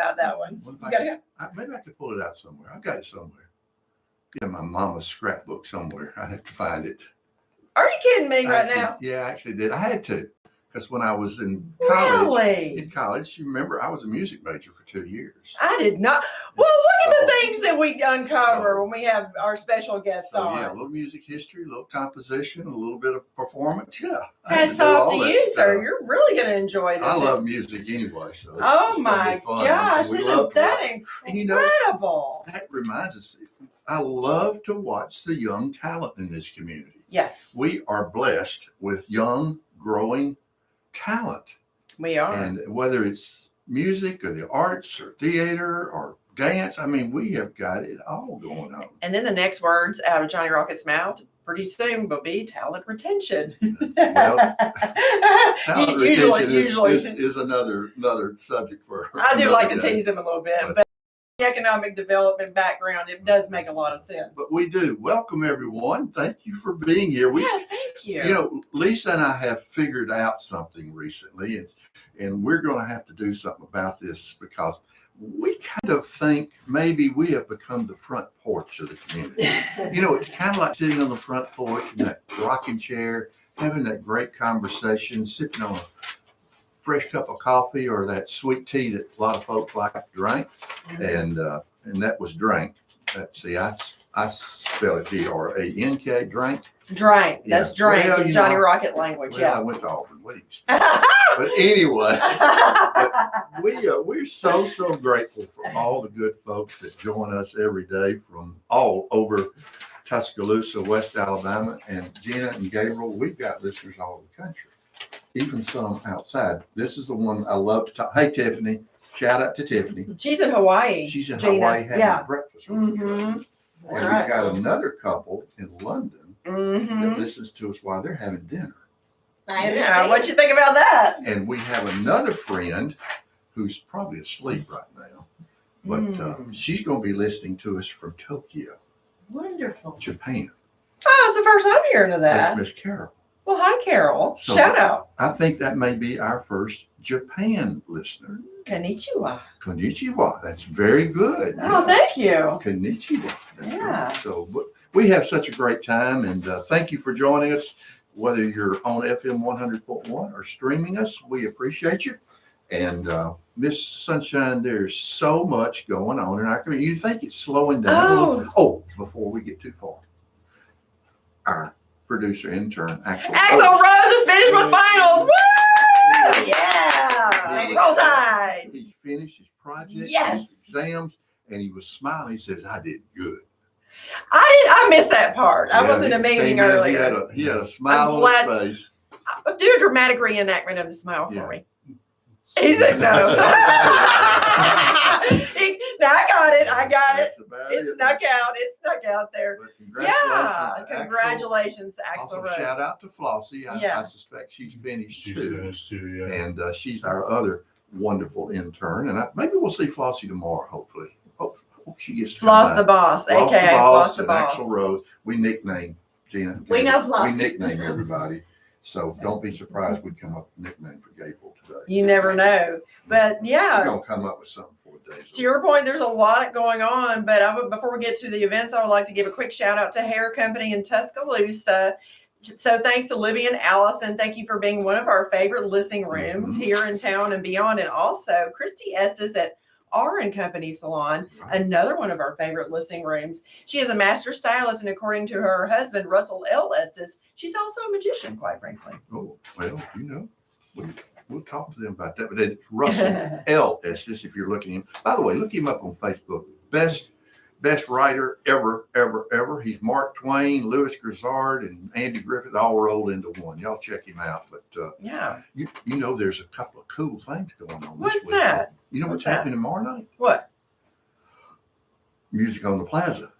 about that one. What if You gotta go. maybe I could pull it out somewhere. I've got it somewhere. Yeah, my mama's scrapbook somewhere. I have to find it. Are you kidding me right now? Yeah, I actually did. I had to, because when I was in college, you remember I was a music major for 2 years. I did not. Well, look at the things that we uncover when we have our special guests on. Yeah, a little music history, a little composition, a little bit of performance. Yeah. Hats off to you, sir. You're really going to enjoy this. I love music anyway. So oh my gosh, isn't that incredible? That reminds us, I love to watch the young talent in this community. Yes. We are blessed with young, growing talent. We are. And whether it's music or the arts or theater or dance, I mean, we have got it all going on. And then the next words out of Johnny Rocket's mouth pretty soon will be talent retention. Well, talent retention is another subject for I do like to tease them a little bit, but the economic development background, it does make a lot of sense. But we do. Welcome, everyone. Thank you for being here. Yes, thank you. You know, Lisa and I have figured out something recently, and we're going to have to do something about this because we kind of think maybe we have become the front porch of the community. You know, it's kind of like sitting on the front porch in that rocking chair, having that great conversation, sipping on a fresh cup of coffee or that sweet tea that a lot of folks like to drink. And that was drank. Let's see, I spell it D-R-A-N-K, drank. Drank. That's drank in Johnny Rocket language. Well, I went to Auburn. What do you But anyway, we're so grateful for all the good folks that join us every day from all over Tuscaloosa, West Alabama, and Gina and Gabriel. We've got listeners all over the country, even some outside. This is the one I love to talk. Hey, Tiffany. Shout out to Tiffany. She's in Hawaii. She's in Hawaii having breakfast with us. And we've got another couple in London that listens to us while they're having dinner. Yeah, what you think about that? And we have another friend who's probably asleep right now, but she's going to be listening to us from Tokyo. Wonderful. Japan. Oh, it's the first I'm hearing of that. That's Miss Carol. Well, hi, Carol. So shout out. I think that may be our first Japan listener. Konnichiwa. Konnichiwa. That's very good. Oh, thank you. Konnichiwa. Yeah. Right. So we have such a great time, and thank you for joining us. Whether you're on FM 100.1 or streaming us, we appreciate you. And Miss Sunshine, there's so much going on in our community. You think it's slowing down? Oh, before we get too far, our producer intern, Axel Rose is finished with finals. Woo! Yeah. Roll Tide. He finished his project, yes, his exams, and he was smiling. He says, "I did good." I missed that part. I wasn't a meeting earlier. He had a smile on his face. Do a dramatic reenactment of the smile for me. He said no. I got it. It snuck out there. Congratulations, Axel Rose. Shout out to Flossie. I suspect she's finished too. And she's our other wonderful intern. And maybe we'll see Flossie tomorrow, hopefully. She gets Floss the Boss, aka Floss the Boss. Axel Rose. We nickname Gina. We know Floss. We nickname everybody. So don't be surprised we come up with a nickname for Gabriel today. You never know. But yeah. We're going to come up with something for days. To your point, there's a lot going on. But before we get to the events, I would like to give a quick shout out to Hair Company in Tuscaloosa. So thanks to Libby and Allison. Thank you for being one of our favorite listening rooms here in town and beyond. And also Christy Estes at R & Company Salon, another one of our favorite listening rooms. She is a master stylist, and according to her husband, Russell L. Estes, she's also a magician, quite frankly. Oh, well, we'll talk to them about that. But it's Russell L. Estes, if you're looking him. By the way, look him up on Facebook. Best writer ever. He's Mark Twain, Louis Grizzard, and Andy Griffith all rolled into one. Y'all check him out. But you know, there's a couple of cool things going on this week. What's that? You know what's happening tomorrow night? What? Music on the Plaza.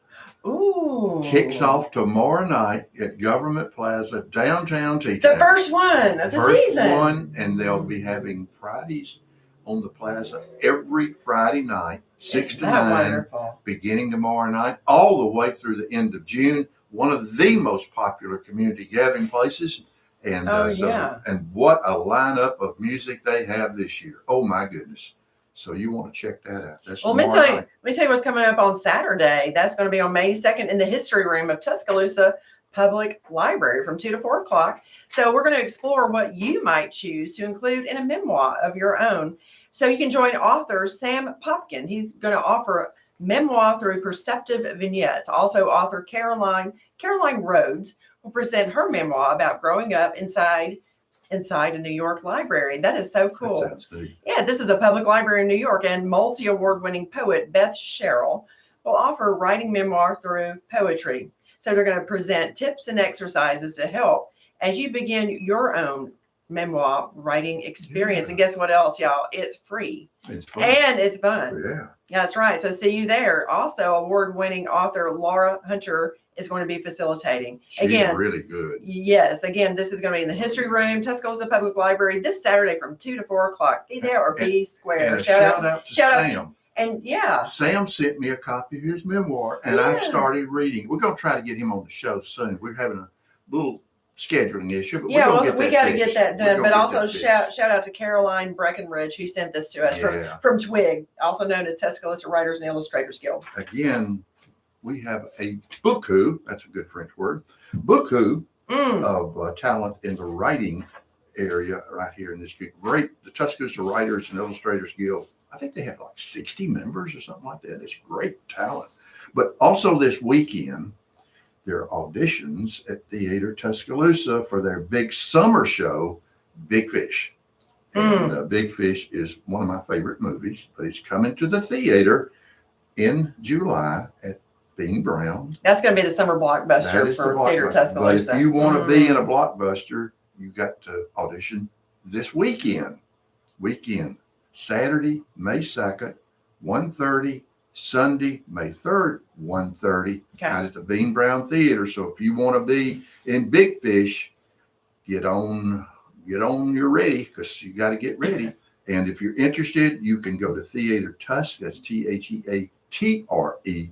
Ooh. Kicks off tomorrow night at Government Plaza, downtown T-Town. The first one of the season. First one, and they'll be having Fridays on the Plaza every Friday night, 6 to 9, wonderful? Beginning tomorrow night, all the way through the end of June. One of the most popular community gathering places. And and what a lineup of music they have this year. Oh my goodness. So you want to check that out. That's Well, let me tomorrow tell you, night. let me tell you what's coming up on Saturday. That's going to be on May 2nd in the history room of Tuscaloosa Public Library from 2 to 4 o'clock. So we're going to explore what you might choose to include in a memoir of your own. So you can join author Sam Popkin. He's going to offer memoir through perceptive vignettes. Also, author Caroline Rhodes will present her memoir about growing up inside a New York library. That is so cool. That sounds neat. Yeah, this is a public library in New York, and multi-award-winning poet Beth Sherrill will offer writing memoir through poetry. So they're going to present tips and exercises to help as you begin your own memoir writing experience. Yeah. And guess what else, y'all? It's free. It's fun. And it's fun. Yeah. That's right. So see you there. Also, award-winning author Laura Hunter is going to be facilitating. She's Again, really good. yes. Again, this is going to be in the history room, Tuscaloosa Public Library, this Saturday from 2 to 4 o'clock. Be there or be square. And a shout out to shout out to- Sam. And yeah, Sam sent me a copy of his memoir, and I've Yeah. started reading. We're going to try to get him on the show soon. We're having a little scheduling issue, but yeah. we're Well, going we to got to get that done. But also shout. shout out to Caroline Breckenridge who sent this to us Yeah. from Twig, also known as Tuscaloosa Writers and Illustrators Guild. Again, we have a buku, that's a good French word, buku Mm. of talent in the writing area right here in this great, the Tuscaloosa Writers and Illustrators Guild. I think they have like 60 members or something like that. It's great talent. But also this weekend, there are auditions at Theater Tuscaloosa for their big summer show, Big Fish. And Big Fish is one of my favorite movies, but it's coming to the theater in July at Bean Brown. That's going to be the summer That blockbuster is the for Theater blockbuster. Tuscaloosa. But if you want to be in a blockbuster, you got to audition this weekend. Saturday, May 2nd, 1:30. Sunday, May 3rd, 1:30. Okay. Out at the Bean Brown Theater. So if you want to be in Big Fish, get on your ready, because you got to get ready. And if you're interested, you can go to Theater Tusk. That's TheaTre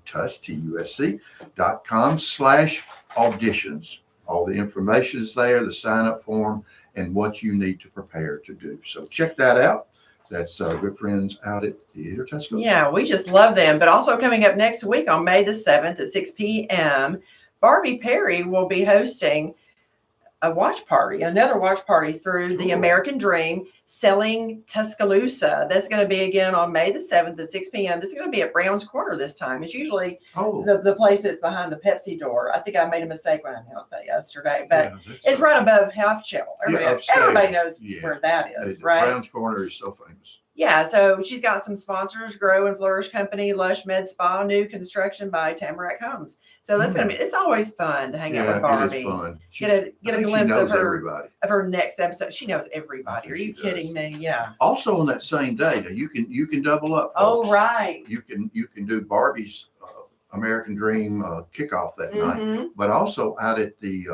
Tusk TUSC.com/auditions. All the information is there, the sign up form, and what you need to prepare to do. So check that out. That's our good friends out at Theater Tuscaloosa. Yeah, we just love them. But also coming up next week on May the 7th at 6 p.m., Barbie Perry will be hosting a watch party, another watch party through the Cool. American Dream, Selling Tuscaloosa. That's going to be again on May the 7th at 6 p.m. This is going to be at Brown's Corner this time. It's usually Oh, the place that's behind the Pepsi door. I think I made a mistake when I announced that yesterday, but yeah, that's it's right above Half Shell. upstairs. Everybody knows Yeah. where that is, The right? Brown's Corner is so famous. Yeah, so she's got some sponsors: Grow and Flourish Company, Lush Med Spa, new construction by Tamarack Homes. So that's gonna be. It's always fun to hang out with Yeah, it Barbie. is fun. Get a I think she glimpse knows of everybody. her next episode. She knows everybody. I Are think you she kidding me? Yeah. Also on that same day, now you can double up. Oh folks. right. You can do Barbie's American Dream kickoff that night, Mhm. but also out at the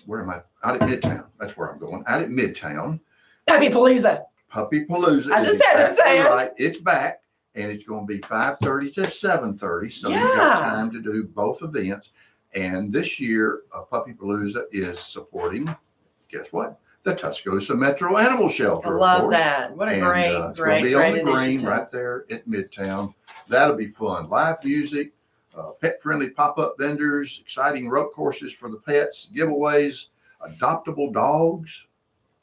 where am I? Out at Midtown. That's where I'm going. Out at Midtown, Puppy Palooza. Puppy Palooza. I is just had to exactly say it. right. It's back, and it's going to be 5:30 to 7:30. So you Yeah. got time to do both events. And this year, Puppy Palooza is supporting. Guess what? The Tuscaloosa Metro Animal Shelter. I of love course. that. What a And, great, it's gonna great, be great on the green initiative. right there at Midtown. That'll be fun. Live music, pet-friendly pop-up vendors, exciting rope courses for the pets, giveaways, adoptable dogs,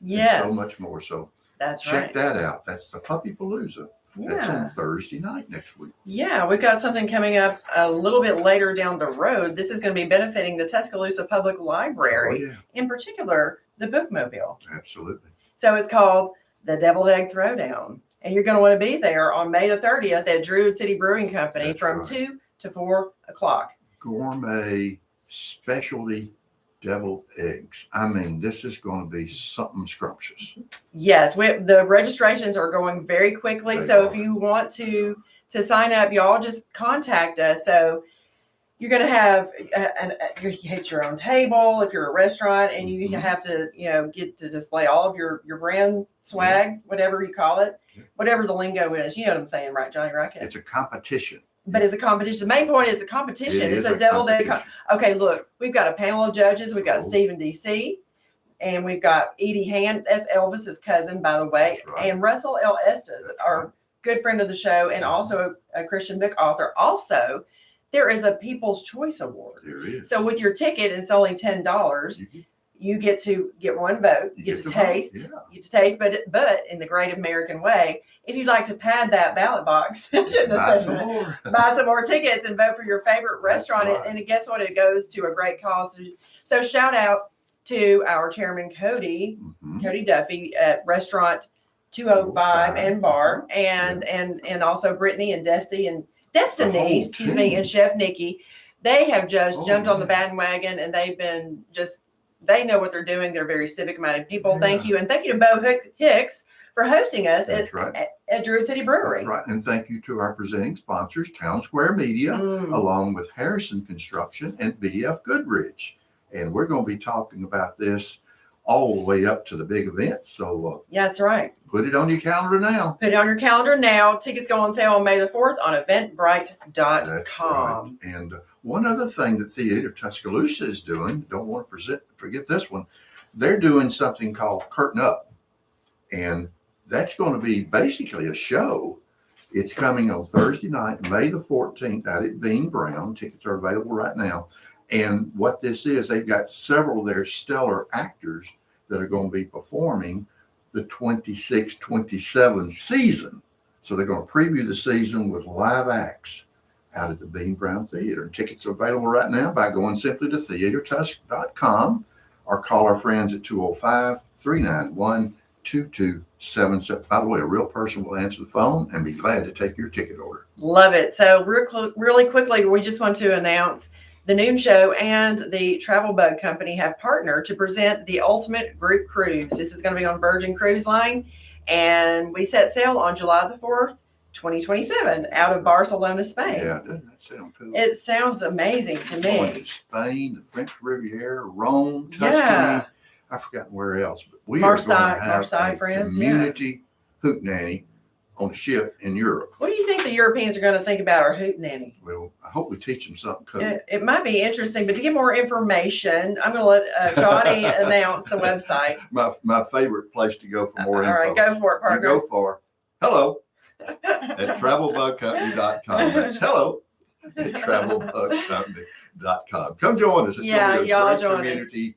Yes. and so much more. So That's check right. that out. That's the Puppy Palooza. That's Yeah. on Thursday night next week. Yeah, we've got something coming up a little bit later down the road. This is going to be benefiting the Tuscaloosa Public Oh Library, yeah, in particular, the Bookmobile. absolutely. So it's called the Deviled Egg Throwdown. And you're going to want to be there on May the 30th at Druid City Brewing Company That's from right. 2 to 4 o'clock. Gourmet specialty deviled eggs. I mean, this is going to be something scrumptious. Yes, the registrations are going very quickly. They So are. if you want to sign up, y'all just contact us. So you're going to have you hit your own table if you're a restaurant, and you Mhm. have to get to display all of your brand swag, whatever you call it, Yeah. whatever the lingo is. You know what I'm saying, right, Johnny Rocket? It's a competition. But it's a competition. The main point is a competition. It It's is a deviled egg. competition. Okay, look, we've got a panel of judges. We've got Oh. Stephen DC, And we've got Edie Hand, that's Elvis's cousin, by the way, That's right. and Russell L. Estes, That's our right. good friend of the show, and also a Christian book author. Also, there is a People's Choice Award. There is. So with your ticket, it's only $10. You get to get one vote. You get to taste. Yeah. You get to taste, but in the great American way, if you'd like to pad that ballot box, I shouldn't have Buy said some that. more. Buy some more tickets and vote for your favorite restaurant. right. And guess what? It goes to a great cause. So shout out to our chairman, Cody Duffy at Restaurant 205 and Bar, and also Brittany and Destiny and Destiny, excuse me, and Chef Nikki. They have just jumped on the bandwagon, and they've been they know what they're doing. They're very civic minded people. Yeah. Thank you. And thank you to Bo Hicks for hosting us That's right. at Druid City Brewery. That's right. And thank you to our presenting sponsors, Town Square Media, along with Harrison Construction and BF Goodrich. And we're going to be talking about this all the way up to the big event. So yeah, that's right. Put it on your calendar now. Put it on your calendar now. Tickets go on sale on May the 4th on eventbrite.com. Right. And one other thing that Theater Tuscaloosa is doing, don't want to forget this one, they're doing something called Curtain Up. And that's going to be basically a show. It's coming on Thursday night, May the 14th, out at Bean Brown. Tickets are available right now. And what this is, they've got several of their stellar actors that are going to be performing the 26-27 season. So they're going to preview the season with live acts out at the Bean Brown Theater. And tickets are available right now by going simply to theatertusk.com or call our friends at 205-391-2277. By the way, a real person will answer the phone and be glad to take your ticket order. Love it. So really quickly, we just want to announce the Noon Show and the Travel Bug Company have partnered to present the Ultimate Group Cruise. This is going to be on Virgin Cruise Line, and we set sail on July the 4th, 2027, out of Barcelona, Spain. Yeah, doesn't that sound cool? It sounds amazing to Going me. to Spain, the French Riviera, Rome, Tuscany. Yeah. I've forgotten where else, but we are going to have Marseille, France, community hootenanny on a ship in Europe. What do you think the Europeans are going to think about our hootenanny? Well, I hope we teach them something cool. It might be interesting, but to get more information, I'm going to let Johnny announce the website. My favorite place to go for more info. All right, go for it, You Parker. go for hello at travelbugcompany.com. That's hello at travelbugcompany.com. Come join us. It's Yeah, going to be a y'all great join us. community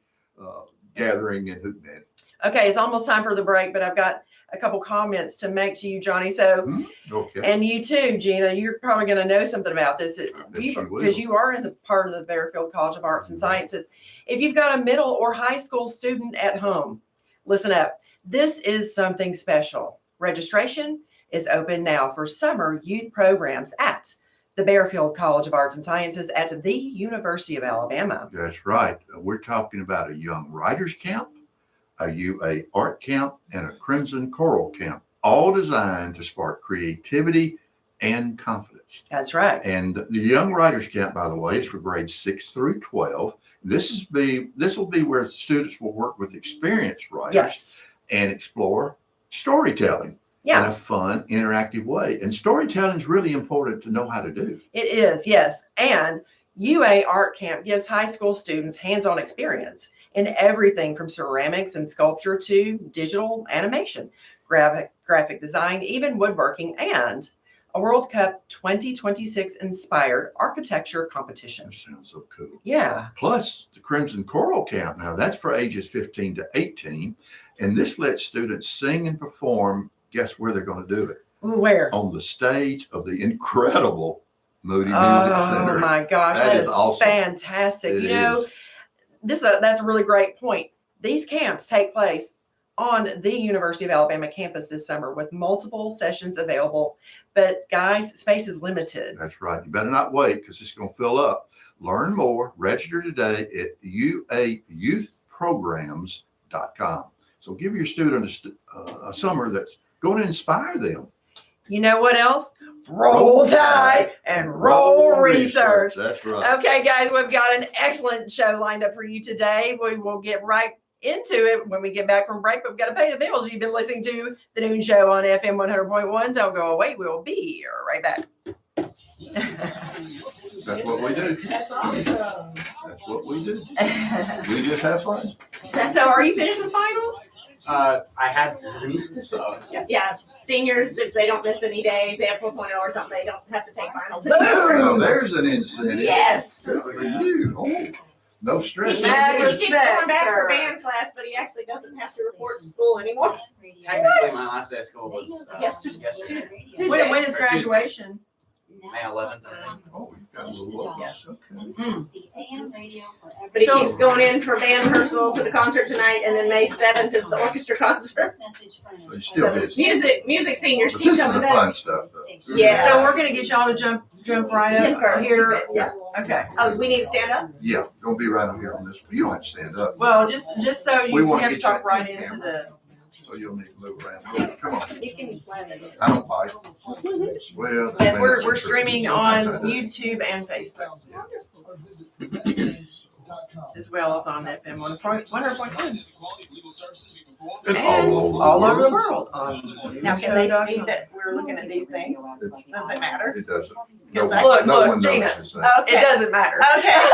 gathering in hootenanny. Okay, it's almost time for the break, but I've got a couple comments to make to you, Johnny. So, Okay. and you too, Gina, you're probably going to know something about this bet you will. because you are in the part of the Fairfield College of Arts and Sciences. If you've got a middle or high school student at home, listen up. This is something special. Registration is open now for summer youth programs at the Fairfield College of Arts and Sciences at the University of Alabama. That's right. We're talking about a Young Writers Camp, a UA Art Camp, and a Crimson Choral Camp, all designed to spark creativity and confidence. That's right. And the Young Writers Camp, by the way, is for grades 6 through 12. This will be where students will work with experienced writers Yes. and explore storytelling in Yeah, a fun, interactive way. And storytelling is really important to know how to do. it is. Yes. And UA Art Camp gives high school students hands-on experience in everything from ceramics and sculpture to digital animation, graphic design, even woodworking, and a World Cup 2026 inspired architecture competition. That sounds so cool. Yeah. Plus the Crimson Choral Camp. Now that's for ages 15 to 18. And this lets students sing and perform. Guess where they're going to do it? Where? On the stage of the incredible Moody Music Center. Oh my gosh, That that is is awesome. fantastic. It You know, is. that's a really great point. These camps take place on the University of Alabama campus this summer with multiple sessions available. But guys, space is limited. That's right. You better not wait because it's going to fill up. Learn more. Register today at uayouthprograms.com. So give your student a summer that's going to inspire them. You know what else? Roll Tide and roll research. That's right. Okay, guys, we've got an excellent show lined up for you today. We will get right into it when we get back from break, but we've got to pay the bills. You've been listening to The Noon Show on FM 100.1. Don't go away. We'll be right back. That's what we do. That's awesome. That's what we do. We just have fun. So are you finished with finals? I had one, so Yeah, seniors, if they don't miss any days, they have 4.0 or something, they don't have to take finals. Well, there's an incentive. Yes. Good for you. Oh, no stress. He Mad keeps going respect, back for sir. band class, but he actually doesn't have to report to school anymore. technically my last day of school was Yesterday. yesterday. When is graduation? May 11th, I think. Oh, we've got a little locals. Okay. But he So- keeps going in for band rehearsal for the concert tonight, and then May 7th is the orchestra concert. So you're still busy. Music seniors But keep this is coming the back. fun stuff, though. Yeah. So we're gonna get y'all to jump right up First, here. yeah. Okay. Oh, we need to stand up? Yeah, don't be right up here on this. You don't have to stand up. Well, just so We you wanna have to get talk you right in into camera. the. So you'll need to move around. Come on. You can slam it. I don't bite. Well. Yes, we're that's streaming true. on YouTube and Facebook as well as on FM 100.1 It's and all over the world. Now, can they see that we're looking at these things? It's- Does it matter? It doesn't. Because No, Look, no look, one Gina. notices that. It doesn't matter. Okay.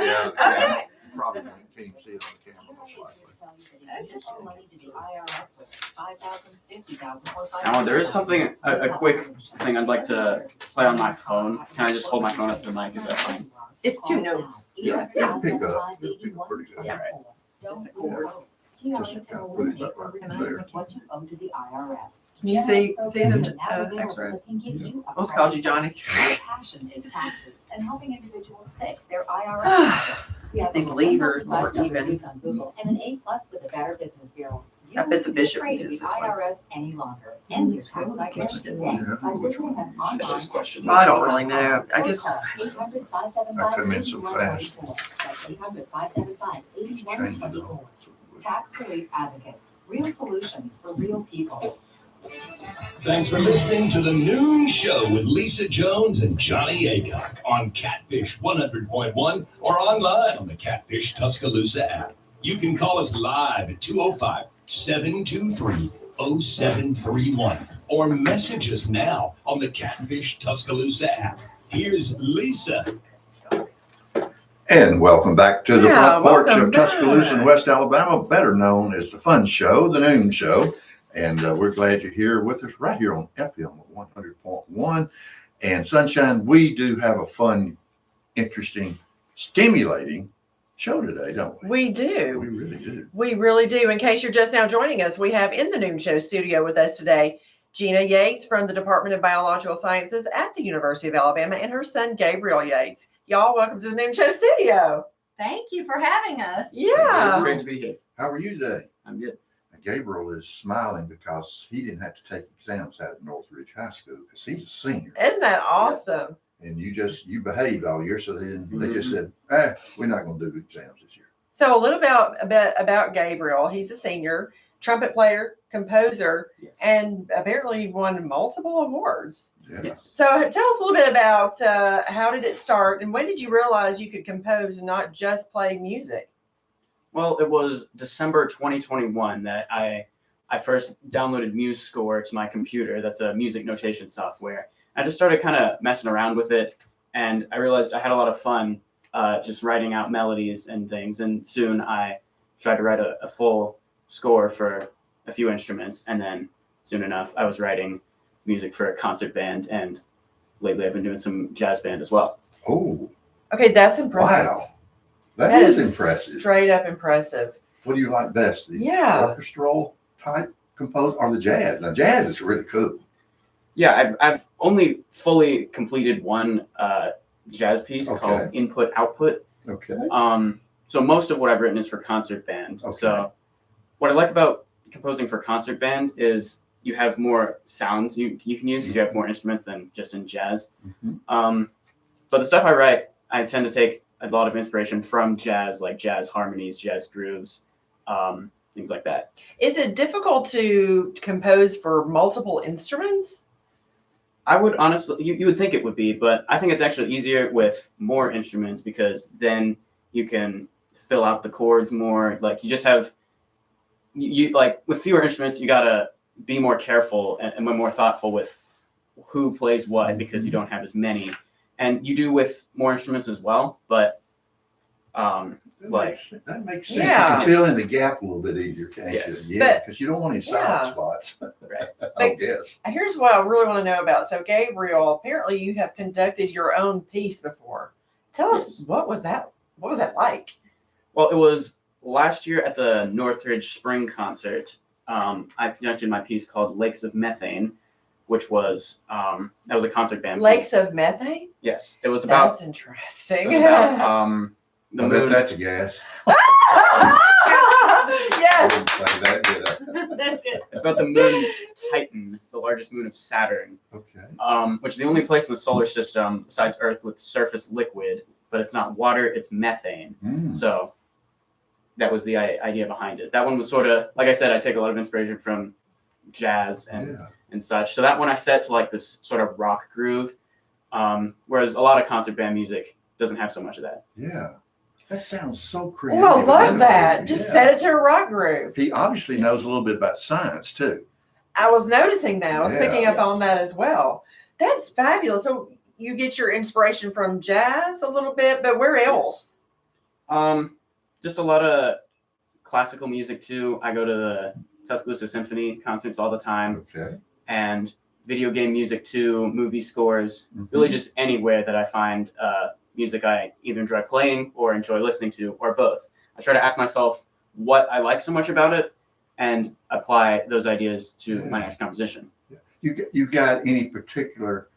Yeah, Okay. probably can't even see it on the camera, most likely. Now, there is something, a quick thing I'd like to play on my phone. Can I just hold my phone up to the mic? Is that fine? It's 2 notes. Yeah. It'll pick up. It'll pick up pretty good. Yeah. Just kind of put it up right there. Can you see the extra? Almost called you Johnny. Passion is taxes and helping individuals fix their IRS returns. We have These over levers 1,500 weren't even- reviews on Google and an A+ with the Better Business Bureau. You I bet the won't be bishop afraid of is the this one. IRS any longer. End your tax nightmares today by visiting us online. That's just a question. I don't really know. I Or guess call 800-575-8124. I come in so fast. That's 800-575-8124. Tax Relief Advocates, real solutions for real people. Thanks for listening to the Noon Show with Lisa Jones and Johnny Aycock on Catfish 100.1 or online on the Catfish Tuscaloosa app. You can call us live at 205-723-0731 or message us now on the Catfish Tuscaloosa app. Here's Lisa. And welcome back to the Yeah, front porch welcome of Tuscaloosa back. in West Alabama, better known as the Fun Show, the Noon Show. And we're glad you're here with us right here on FM 100.1. And Sunshine, we do have a fun, interesting, stimulating show today, don't we? We do. We really do. We really do. In case you're just now joining us, we have in the Noon Show studio with us today Gina Yates from the Department of Biological Sciences at the University of Alabama and her son Gabriel Yates. Y'all, welcome to the Noon Show studio. Thank you for having us. It's Yeah. great to be here. How are you today? I'm good. Gabriel is smiling because he didn't have to take exams out of Northridge High School because he's a senior. Isn't that awesome? And you behaved all year, so they just said, we're not going to do exams this year. So a little about Gabriel. He's a senior, trumpet player, composer, Yes. and apparently won multiple awards. Yeah. Yes. So tell us a little bit about how did it start and when did you realize you could compose and not just play music? Well, it was December 2021 that I first downloaded MuseScore to my computer. That's a music notation software. I just started kind of messing around with it, and I realized I had a lot of fun just writing out melodies and things. And soon I tried to write a full score for a few instruments, and then soon enough I was writing music for a concert band, and lately I've been doing some jazz band as well. Oh, Okay, that's impressive. wow. That is impressive. Straight up impressive. What do you like best? The Yeah. orchestral type compose or the jazz? Now, jazz is really cool. Yeah, I've only fully completed one jazz piece Okay. called Input Output. Okay. So most of what I've written is for concert band. Okay. So what I like about composing for concert band is you have more sounds you can use. You have more instruments than just in jazz. Mhm. But the stuff I write, I tend to take a lot of inspiration from jazz, like jazz harmonies, jazz grooves, things like that. Is it difficult to compose for multiple instruments? I would honestly, you would think it would be, but I think it's actually easier with more instruments because then you can fill out the chords more. Like you just have, you like with fewer instruments, you gotta be more careful and more thoughtful with who plays what because you don't have as many, and you do with more instruments as well. But That makes sense. Yeah. You can fill in the gap a little bit easier, can't Yes. you? Yeah, But- because you don't want any Yeah. side spots. Right. I guess. Here's what I really want to know about. So, Gabriel, apparently you have conducted your own piece before. Tell us, Yes. what was that? What was that like? Well, it was last year at the Northridge Spring Concert. I conducted my piece called Lakes of Methane, which was that was a concert band Lakes piece. of Methane? Yes, it was about That's interesting. the I bet moon. that's a gas. I yes. didn't say that, did I? That's good. It's about the moon Titan, the largest moon of Saturn, Okay. which is the only place in the solar system besides Earth with surface liquid, but it's not water; it's methane. Mm. So that was the idea behind it. That one was sort of, like I said, I take a lot of inspiration from jazz and such. So that one I set to like this sort of rock groove, whereas a lot of concert band music doesn't have so much of that. Yeah. That sounds so creative. Oh, I and love that. innovative. Just Yeah. set it to a rock groove. He obviously knows a little bit about science too. I was noticing that. I was Yeah. picking up Yes. on that as well. That's fabulous. So you get your inspiration from jazz a little bit, but where else? Just a lot of classical music too. I go to the Tuscaloosa Symphony concerts all the time, Okay. and video game music too, movie scores, Mhm. really just anywhere that I find music I either enjoy playing or enjoy listening to, or both. I try to ask myself what I like so much about it and apply those ideas to my next composition. You got any particular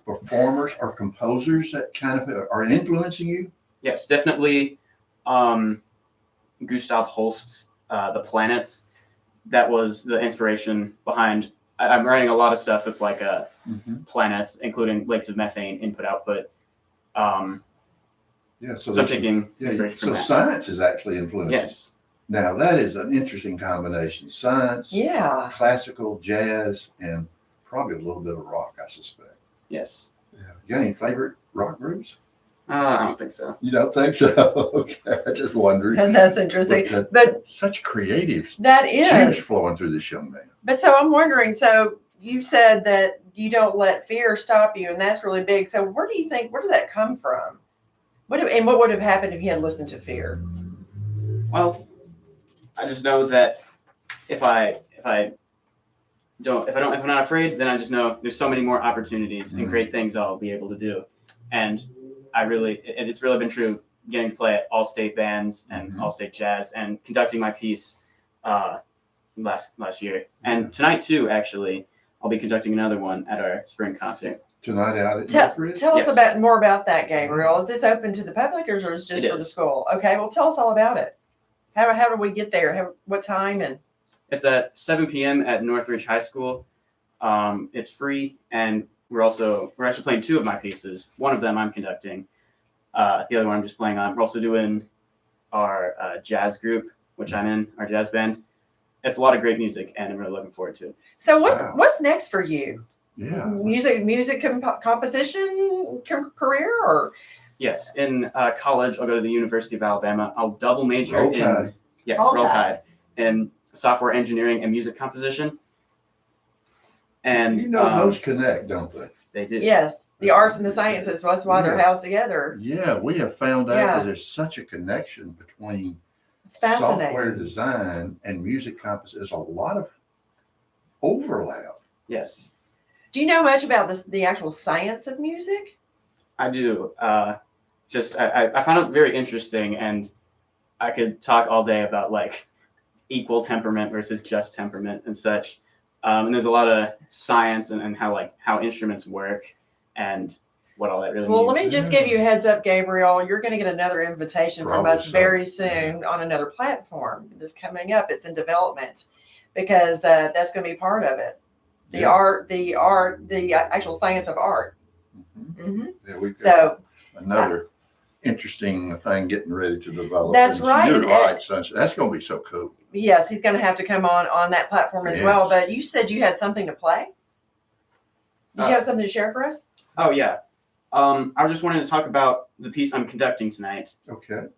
performers or composers that kind of are influencing you? Yes, definitely. Gustav Holst's The Planets. That was the inspiration behind. I'm writing a lot of stuff that's like planets, including lakes of methane, input output. Yeah. So I'm there's- taking yeah, inspiration so from that. science is actually influencing. Yes, Now that is an interesting combination. Science, Yeah. classical, jazz, and probably a little bit of rock, I suspect. yes. Yeah. You got any favorite rock groups? I don't think so. You don't think so? Okay. I just wondered. And that's interesting. But But such creative that juice is. flowing through this young man. But so I'm wondering, so you said that you don't let fear stop you, and that's really big. So where did that come from? And what would have happened if you had listened to fear? Well, I just know that if I'm not afraid, then I just know there's so many more opportunities and great things I'll be able to do. And it's really been true getting to play at all state bands and all state jazz and conducting my piece last year. And tonight too, actually, I'll be conducting another one at our spring concert. Tonight out at Tell Northridge? us Yes. more about that, Gabriel. Is this open to the public, or is it just It for the is. school? Okay, well, tell us all about it. How do we get there? What time? And It's at 7 p.m. at Northridge High School. It's free, and we're actually playing two of my pieces. One of them I'm conducting. The other one I'm just playing on. We're also doing our jazz group, which I'm in, our jazz band. It's a lot of great music, and I'm really looking forward to it. so Wow. what's next for you? Yeah. Music composition career, or Yes, in college, I'll go to the University of Alabama. I'll double major Roll in Tide. Roll Roll Tide. Tide, in software engineering and music composition. And You know, those connect, don't they? they do. yes, the arts and the sciences. That's why they're Yeah. housed together. Yeah, we have found out Yeah. that there's such a connection between It's fascinating. software design and music composition. There's a lot of overlap. Yes, Do you know much about the actual science of music? I do. I found it very interesting, and I could talk all day about like equal temperament versus just temperament and such. And there's a lot of science and how instruments work and what all that really Well, means. let me just give you a heads up, Gabriel. You're going to get another invitation from Probably us so. very soon on another platform that's coming up. It's in development because that's going to be part of it. The Yeah. art, the actual science of art. Mhm. hmm Yeah, we've got So another interesting thing getting ready to develop. That's And right. You're right, Sunshine. That's going to be so cool. yes, he's going to have to come on that platform as well. Yes. But you said you had something to play. Did you have something to share for us? Oh yeah. I just wanted to talk about the piece I'm conducting tonight. Okay.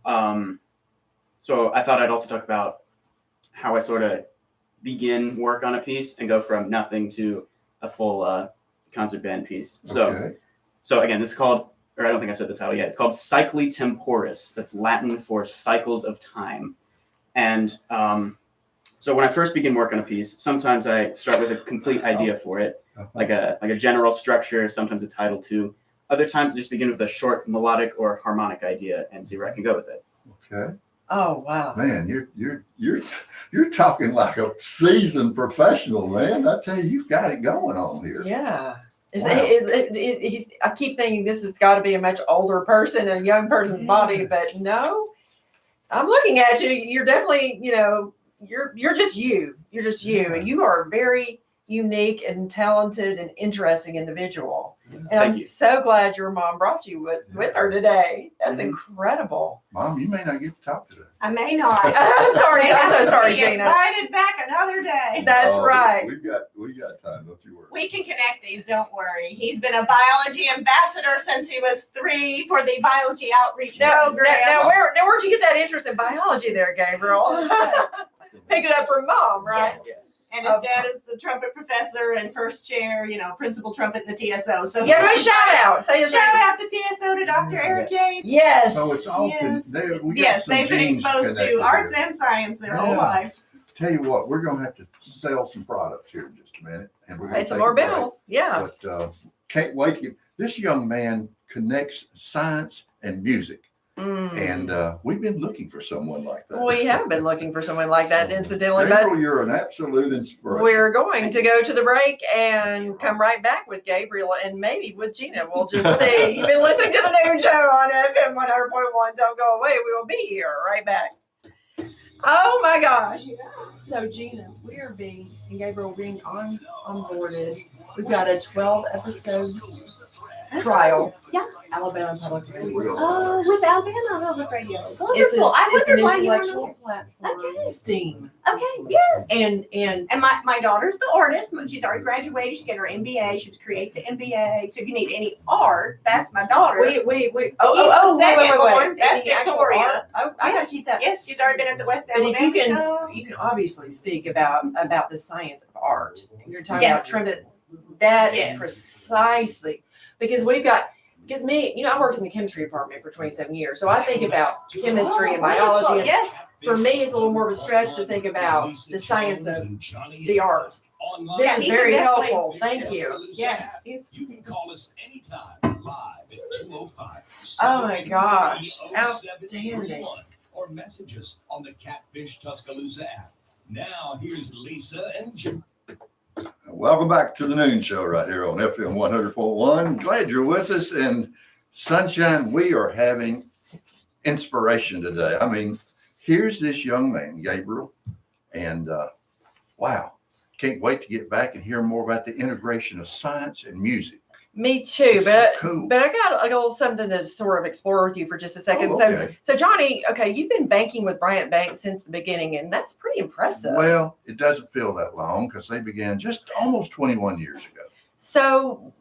So I thought I'd also talk about how I sort of begin work on a piece and go from nothing to a full concert band piece. So Okay. so again, this is called, or I don't think I've said the title yet. It's called Cycli Temporis. That's Latin for cycles of time. And so when I first begin work on a piece, sometimes I start with a complete idea for it, like a general structure, sometimes a title too. Other times I just begin with a short melodic or harmonic idea and see where I can go with it. Okay. Oh, wow. Man, you're talking like a seasoned professional, man. I tell you, you've got it going on here. Yeah. Wow. I keep thinking this has got to be a much older person, a young person's body, but no. I'm looking at you. You're definitely, you're just you. You're just you. And you are a very unique and talented and interesting individual. And Thank I'm you. so glad your mom brought you with her today. That's Mhm. incredible. Mom, you may not get to talk today. I may not. I'm sorry. I'm so sorry, Be Gina. invited back another day. That's Oh, right. We got time. Don't you worry. We can connect these, don't worry. He's been a biology ambassador since he was 3 for the biology outreach Now, program. where'd you get that interest in biology there, Gabriel? Pick it up from mom, right? Yes. And his dad is the trumpet professor and first chair, principal trumpet in the TSO. So Give him a shout out. Say his Shout name. out to TSO to Dr. Eric Yates. Yes. So it's all Yes. we got Yes, some they've been genes exposed connected to arts here. and science their whole Yeah. life. Tell you what, we're gonna have to sell some products here in just a minute, and we're gonna Pay some take more a break. bills. Yeah. But can't wait to get this young man connects science and music, Mm. and we've been looking for someone like that. We have been looking for someone like that, So, incidentally, but Gabriel, you're an absolute inspiration. we're going to go to the break and come right back with Gabriel and maybe with Gina. We'll just see. You've been listening to the noon show on FM 100.1. Don't go away. We will be here right back. Oh my gosh. So Gina, we are being, and Gabriel being onboarded. We've got a 12 episode trial. Yeah. Alabama Public Radio. With Alabama Public Radio. It's Wonderful. I it's wondered an why you were intellectual not. platform. Okay. STEAM. Okay, yes. And And my daughter's the artist. She's already graduated. She's got her MBA. She was create the MBA. So if you need any art, that's my daughter. wait. He's Wait, the second wait. born. That's Any actual Victoria. art? Oh, I gotta keep that. Yes, she's already been at the West But if Alabama you show. can obviously speak about the science of art. You're talking Yes. about trumpet. That is Yes. precisely because I worked in the chemistry department for 27 years. So I think about chemistry and biology. And Yes. for me, it's a little more of a stretch to think about the science of the arts. This Yeah, is he very can definitely- helpful. Thank you. Yeah. You can call us anytime live at 205. Oh my gosh. 723-0731, or message us on the Catfish Tuscaloosa app. Now here's Lisa and Jim. Welcome back to the Noon Show right here on FM 100.1. Glad you're with us. And Sunshine, we are having inspiration today. I mean, here's this young man, Gabriel, and wow, can't wait to get back and hear more about the integration of science and music. Me too, It's so but cool. but I got a little something to sort of explore with you for just a second. Oh, okay. So Johnny, okay, you've been banking with Bryant Bank since the beginning, and that's pretty impressive. Well, it doesn't feel that long because they began just almost 21 years ago. So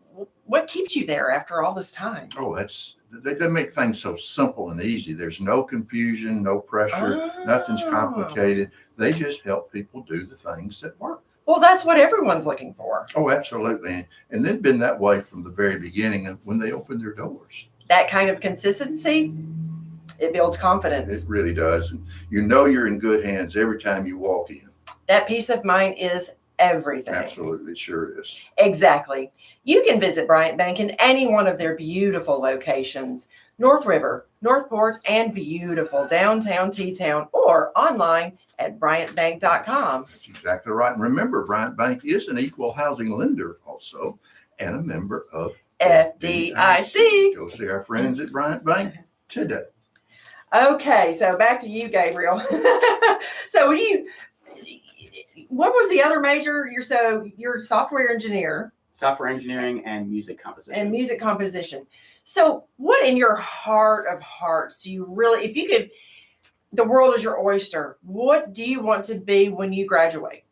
what keeps you there after all this time? Oh, they make things so simple and easy. There's no confusion, no pressure, nothing's Oh. complicated. They just help people do the things that work. Well, that's what everyone's looking for. Oh, absolutely. And they've been that way from the very beginning of when they opened their doors. That kind of consistency, it builds confidence. It really does. And you know you're in good hands every time you walk in. That peace of mind is everything. Absolutely, it sure is. Exactly. You can visit Bryant Bank in any one of their beautiful locations, North River, Northport, and beautiful downtown T-Town, or online at bryantbank.com. That's exactly right. And remember, Bryant Bank is an equal housing lender also and a member of FDIC. Go see our friends at Bryant Bank today. Okay, so back to you, Gabriel. So what was the other major? You're a software engineer Software engineering and music composition. and music composition. So what in your heart of hearts do you really, if you could, the world is your oyster, what do you want to be when you graduate?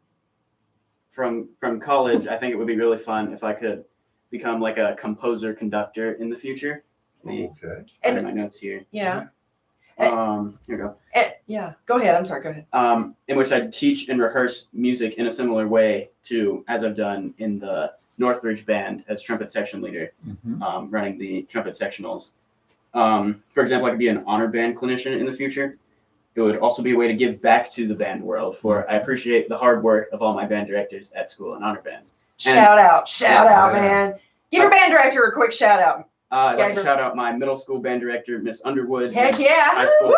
From college, I think it would be really fun if I could become like a composer conductor in the future. Okay. Adding my notes here. Yeah. Here we go. Yeah. Go ahead. I'm sorry. Go ahead. In which I teach and rehearse music in a similar way to as I've done in the Northridge band as trumpet section leader, Mhm. running the trumpet sectionals. For example, I could be an honor band clinician in the future. It would also be a way to give back to the band world, for I appreciate the hard work of all my band directors at school and honor bands. Shout out, Yeah. man. Give your band director a quick shout out. I'd like to Gabriel. shout out my middle school band director, Miss Underwood, Heck yeah. high school Woo!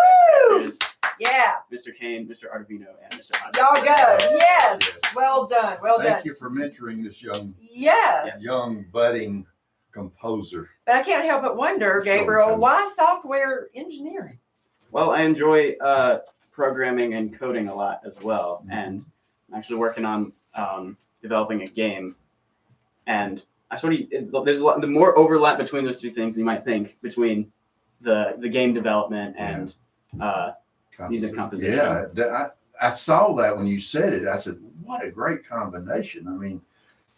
band directors, Yeah. Mr. Kane, Mr. Artavino, and Mr. Hodges. Y'all go. Yes. Well done. Well done. Thank you for mentoring this Yes. young budding composer. But I can't help but wonder, That's what Gabriel, we're why software engineering? Well, I enjoy programming and coding a lot as well, and I'm actually working on developing a game. And I there's a lot, the more overlap between those two things you might think, between the game development and music composition. Yeah, I saw that when you said it. I said, what a great combination. I mean,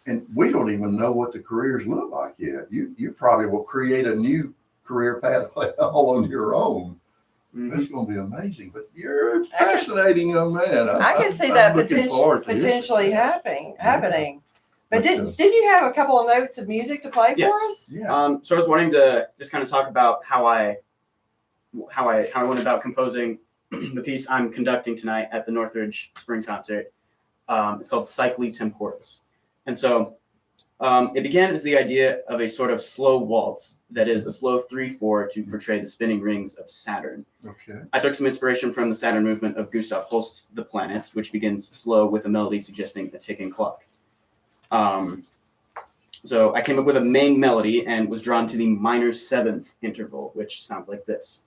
and we don't even know what the careers look like yet. You probably will create a new career pathway all on your own. Mhm. That's going to be amazing. But you're a fascinating young man. I can see I'm that looking forward to his potentially success. happening. But But, did you have a couple of notes of music to play Yes. for us? Yeah. So I was wanting to just kind of talk about how I went about composing the piece I'm conducting tonight at the Northridge Spring Concert. It's called Cycli Temporis. And so it began as the idea of a sort of slow waltz that is a slow 3/4 to portray the spinning rings of Saturn. Okay. I took some inspiration from the Saturn movement of Gustav Holst's The Planets, which begins slow with a melody suggesting a ticking clock. So I came up with a main melody and was drawn to the minor seventh interval, which sounds like this.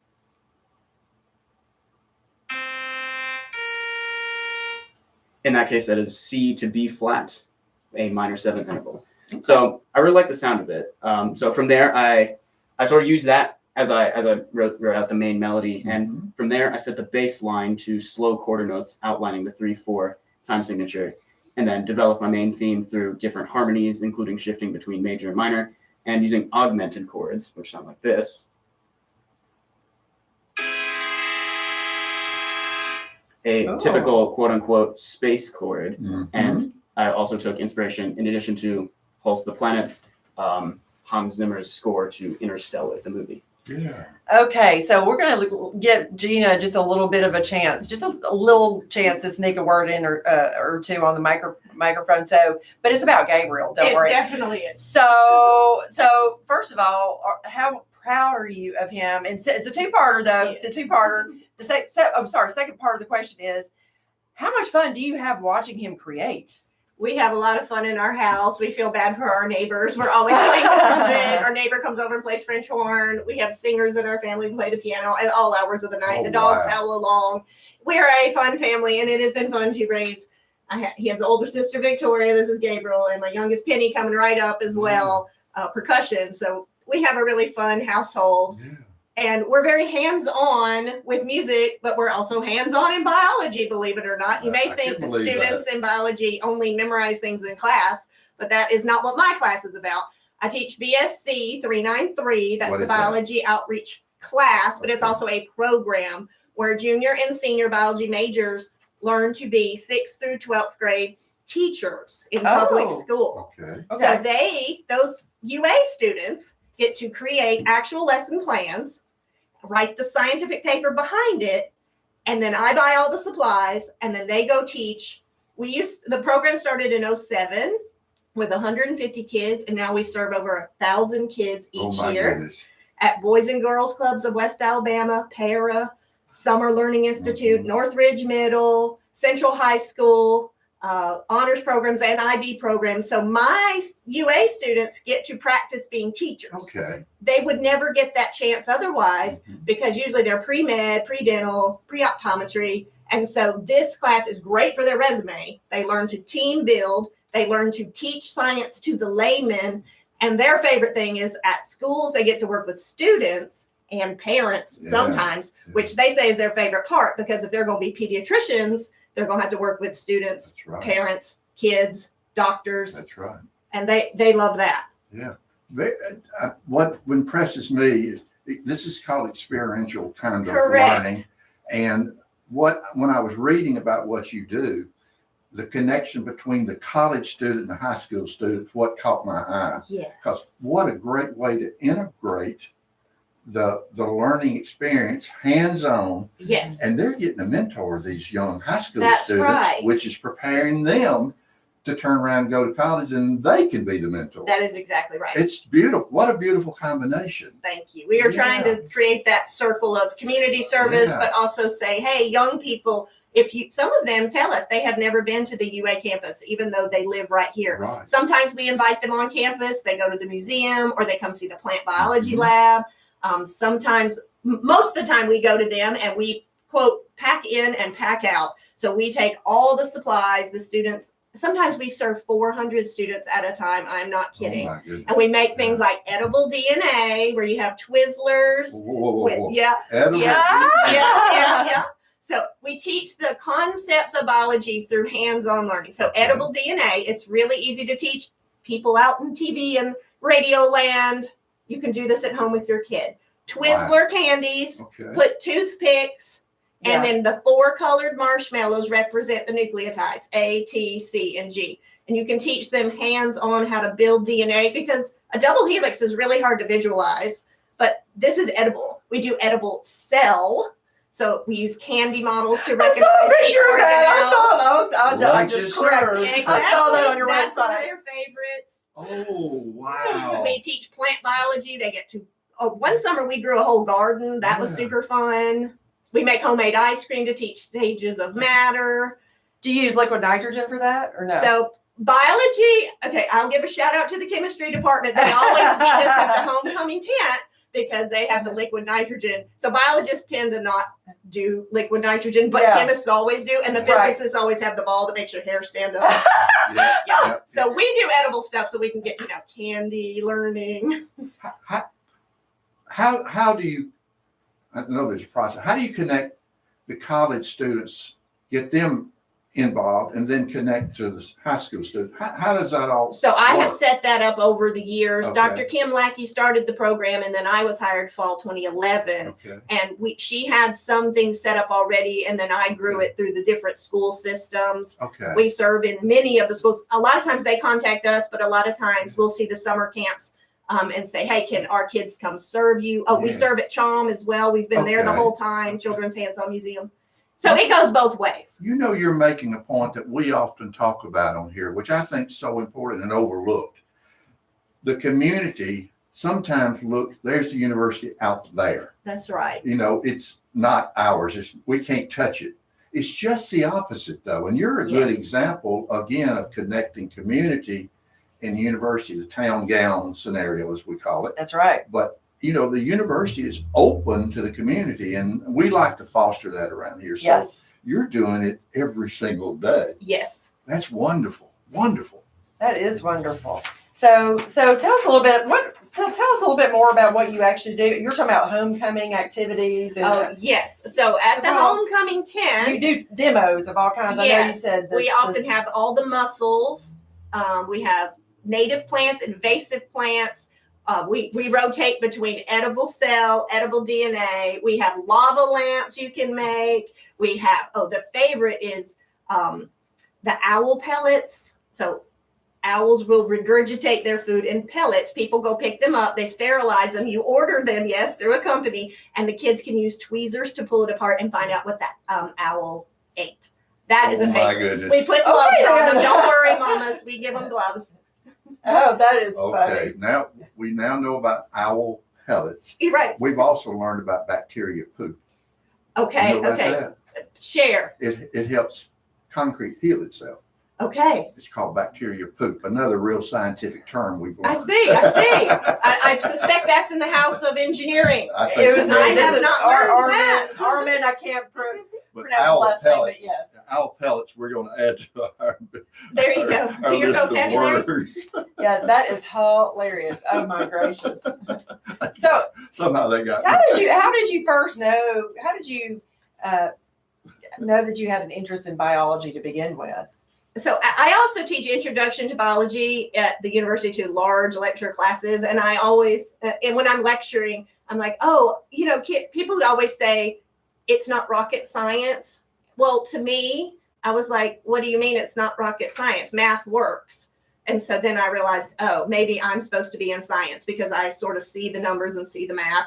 In that case, that is C to B flat, a minor seventh interval. So I really like the sound of it. So from there, I sort of used that as I wrote out the main melody, and from there I set the bass line to slow quarter notes outlining the 3/4 time signature, and then developed my main theme through different harmonies, including shifting between major and minor, and using augmented chords, which sound like this. A Oh. typical quote-unquote space chord. Mhm. And I also took inspiration, in addition to Pulse the Planets, Hans Zimmer's score to Interstellar, the movie. Yeah. Okay, so we're going to give Gina just a little bit of a chance, just a little chance to sneak a word in or two on the microphone. So, but it's about Gabriel. Don't It worry. definitely is. So first of all, how proud are you of him? And it's a two-parter, though. Yes. It's a two-parter. Second part of the question is, how much fun do you have watching him create? We have a lot of fun in our house. We feel bad for our neighbors. We're always playing the trumpet. Our neighbor comes over and plays French horn. We have singers in our family who play the piano at all hours of the night. Oh, the dogs wow. howl along. We're a fun family, and it has been fun to raise. He has an older sister, Victoria. This is Gabriel, and my youngest Penny coming right up as well. Percussion. So we have a really fun household. Yeah. And we're very hands-on with music, but we're also hands-on in biology, believe it or not. You may I think can the believe students in biology only memorize things in class, but that is not what my class is about. I teach BSc 393. That's What the is that? biology outreach class, but it's Okay. also a program where junior and senior biology majors learn to be 6th through 12th grade teachers in public Oh. school. Okay. Okay. So those UA students get to create actual lesson plans, write the scientific paper behind it, and then I buy all the supplies, and then they go teach. The program started in 2007 with 150 kids, and now we serve over 1,000 kids Oh each my year goodness. at Boys and Girls Clubs of West Alabama, Para, Summer Learning Institute, Mhm. Northridge Middle, Central High School, honors programs and IB programs. So my UA students get to practice being teachers. Okay. They would never get that chance otherwise Mhm. because usually they're pre-med, pre-dental, pre-optometry. And so this class is great for their resume. They learn to team build. They learn to teach science to the laymen. And their favorite thing is at schools, they get to work with students and parents Yeah. sometimes, which they say is their favorite part, because if they're going to be pediatricians, they're going to have to work with students, That's right. parents, kids, doctors, That's right. and they love that. What impresses me is this is called experiential kind of Correct. learning. And when I was reading about what you do, the connection between the college student and the high school student, what caught my eye. Yes. Because what a great way to integrate the learning experience hands-on, Yes. and they're getting a mentor, these young high school That's students, right. which is preparing them to turn around and go to college, and they can be the mentor. That is exactly right. It's beautiful. What a beautiful combination. Thank you. We are trying to create that circle of community service, Yeah. but also say, hey, young people, some of them tell us they have never been to the UA campus, even though they live right here. Right. Sometimes we invite them on campus. They go to the museum or they come see the plant biology Mhm. lab. Sometimes, most of the time we go to them and we quote, pack in and pack out. So we take all the supplies, the students, sometimes we serve 400 students at a time. I'm not kidding. Oh my goodness. And we make things like edible DNA where you have Twizzlers. Whoa, whoa, whoa, with- whoa. yeah, Edible- yeah. So we teach the concepts of biology through hands-on learning. So Okay. edible DNA, it's really easy to teach people out in TV and radio land. You can do this at home with your kid. Twizzler candies, Okay. put toothpicks, Yeah. and then the 4 colored marshmallows represent the nucleotides, A, T, C, and G. And you can teach them hands-on how to build DNA because a double helix is really hard to visualize, but this is edible. We do edible cell. So we use candy models to I recognize saw a the picture of that. I organelles. thought I Like just you corrected. serve. I saw that on your That's one of website. their favorites. Oh, wow. We teach plant biology. They get to, one summer we grew a whole garden. That was Yeah. super fun. We make homemade ice cream to teach stages of matter. Do you use liquid nitrogen for that or no? So biology, okay, I'll give a shout out to the chemistry department. They always meet us at the homecoming tent because they have the liquid nitrogen. So biologists tend to not do liquid nitrogen, but Yeah. chemists always do. And the Right. physicists always have the ball that makes your hair stand up. Yeah, Yeah. yeah. So we do edible stuff so we can get, candy learning. How do you, I know there's a process, how do you connect the college students, get them involved, and then connect to the high school students? How does that all? So I have work? set that up over the years. Okay. Dr. Kim Lackey started the program and then I was hired fall 2011. Okay. And she had some things set up already and then I grew it through the different school systems. Okay. We serve in many of the schools. A lot of times they contact us, but a lot of times we'll see the summer camps and say, hey, can our kids come serve you? Oh, we Yeah. serve at CHOM as well. We've been there the Okay. whole time, Children's Hands-On Museum. So it goes both ways. You know, you're making a point that we often talk about on here, which I think is so important and overlooked. The community sometimes looks, there's the university out there. That's right. It's not ours. We can't touch it. It's just the opposite, though. And you're a good Yes. example, again, of connecting community and university, the town gown scenario, as we call it. That's right. But, the university is open to the community, and we like to foster that around here. So Yes. you're doing it every single day. Yes. That's wonderful. Wonderful. That is wonderful. So tell us a little bit. Tell us a little bit more about what you actually do. You're talking about homecoming activities, and Oh, yes. So at the Well, homecoming tent, you do demos of all kinds. I know you Yes. said that we often have all the mussels. We have native plants, invasive plants. We rotate between edible cell, edible DNA. We have lava lamps you can make. We have, the favorite is the owl pellets. So owls will regurgitate their food in pellets. People go pick them up. They sterilize them. You order them, yes, through a company. And the kids can use tweezers to pull it apart and find out what that owl ate. That is Oh a my favorite. goodness. We put gloves Okay. on them. Don't worry, mamas. We give them gloves. Oh, that is Okay. funny. We now know about owl pellets. You're right. We've also learned about bacteria poop. Okay. You know about Okay. that? Share. It helps concrete heal itself. Okay. It's called bacteria poop. Another real scientific term we've I learned. see. I suspect that's in the house of engineering. I think It was. I it have is. This is not learned that. Armin. I can't But pronounce the owl last name, but pellets. yes. Owl pellets. We're going to add to our. There you go. Our To your list of vocabulary. words. Yeah, that is hilarious. Oh my gracious. So Somehow they got. how did you first know? How did you know that you had an interest in biology to begin with? So I also teach introduction to biology at the university to large lecture classes. And I always, and when I'm lecturing, I'm like, people always say it's not rocket science. Well, to me, I was like, what do you mean it's not rocket science? Math works. And so then I realized, oh, maybe I'm supposed to be in science because I sort of see the numbers and see the math.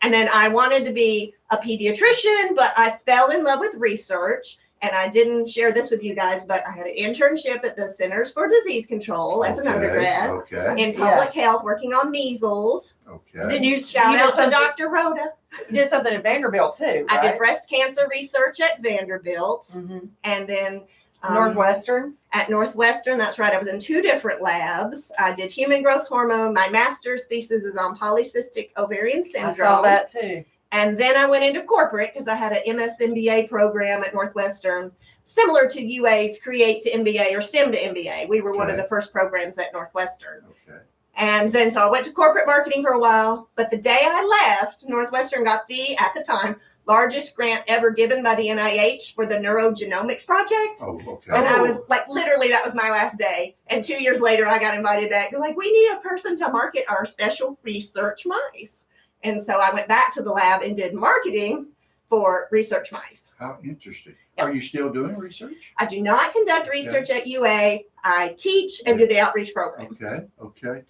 And then I wanted to be a pediatrician, but I fell in love with research. And I didn't share this with you guys, but I had an internship at the Centers for Disease Control as an undergrad Okay. in public health, working on measles. Okay. Did you Shout did out to something- Dr. Rhoda. You did something at Vanderbilt too, I right? did breast cancer research at Vanderbilt, Mhm. and then Northwestern. at Northwestern. That's right. I was in 2 different labs. I did human growth hormone. My master's thesis is on polycystic ovarian syndrome. I saw that too. And then I went into corporate because I had an MSMBA program at Northwestern, similar to UA's Create to MBA or STEM to MBA. We were one of Okay. the first programs at Northwestern. Okay. And then so I went to corporate marketing for a while. But the day I left, Northwestern got at the time, largest grant ever given by the NIH for the Neurogenomics Project. Oh, okay. And I was like, literally, that was my last day. And 2 years later, I got invited back. They're like, we need a person to market our special research mice. And so I went back to the lab and did marketing for research mice. How interesting. Yeah. Are you still doing research? I do not conduct research at UA. I teach and do the outreach program. Okay. Okay.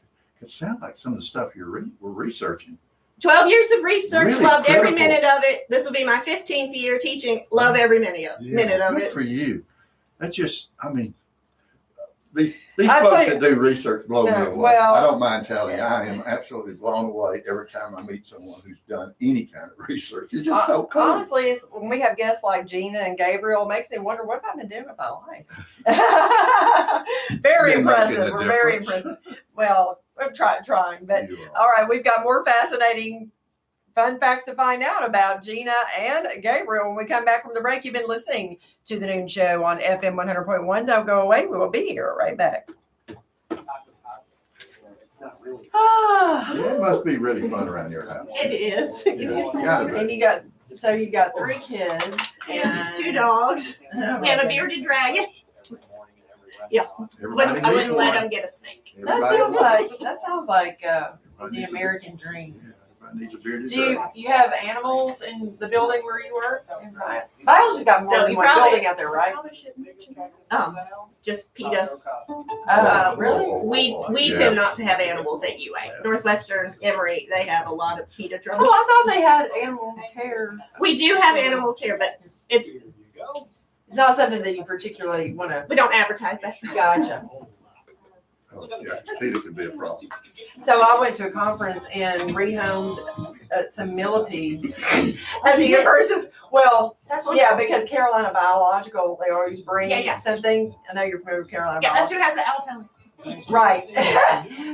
It sounds like some of the stuff we're researching. 12 years of research, Really loved every critical. minute of it. This will be my 15th year teaching. Love every minute of Good it. for you. That's just, I mean, these I'll folks tell you- that do research blow me No, away. well- I don't mind telling you, I am absolutely blown away every time I meet someone who's done any kind of research. It's just so cool. Honestly, it's, when we have guests like Gina and Gabriel, it makes me wonder what have I been doing with my life. Very Been making impressive. a We're very difference. impressive. Well, we're trying, but You are. all right, we've got more fascinating fun facts to find out about Gina and Gabriel when we come back from the break. You've been listening to the Noon Show on FM 100.1. Don't go away. We will be here right back. Yeah, it must be really fun around your house. It is. Yeah, gotta be. And you got 3 kids and 2 dogs. Oh, We have a bearded dragon. I Everybody wouldn't needs let one. them get a snake. That sounds like Everybody the needs a- American dream. Yeah, everybody needs a bearded Do dragon. you have animals in the building where you work? Biology's got more So than you one probably- building out there, right? Just PETA. Oh, really? We Yeah. tend not to have animals at UA. Northwestern, Emory, they have a lot of PETA Oh, trouble. I thought they had animal care. We do have animal care, but it's Not something that you particularly want to. we don't advertise that. Gotcha. Oh, yeah, PETA can be a problem. So I went to a conference and rehomed some millipedes at the University. Well, That's what. yeah, because Carolina Biological, they always bring Yeah. something. I know you're familiar with Carolina Yeah, that's Biological. who has the owl pellets. Right.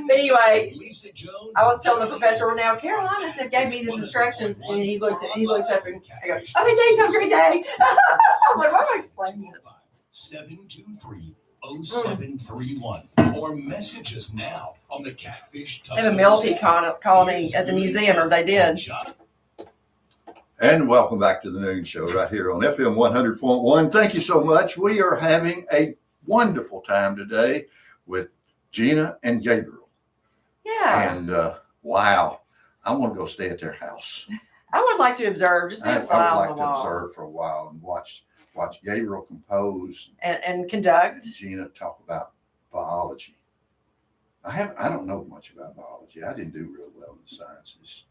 But anyway, Lisa Jones I was telling the professor, now Carolina said gave me these instructions, and he looked up and I go, okay, thanks, have a great day. I'm like, what am I explaining? 723-0731 or message us now on the Catfish They have a millipede colony at the museum, or they did. And welcome back to the Noon Show right here on FM 100.1. Thank you so much. We are having a wonderful time today with Gina and Gabriel. Yeah, And wow, I want to go stay at their house. I would like to observe, just be I a would fly on like the to wall, observe for a while and watch Gabriel compose and conduct. and Gina talk about biology. I don't know much about biology. I didn't do real well in the sciences.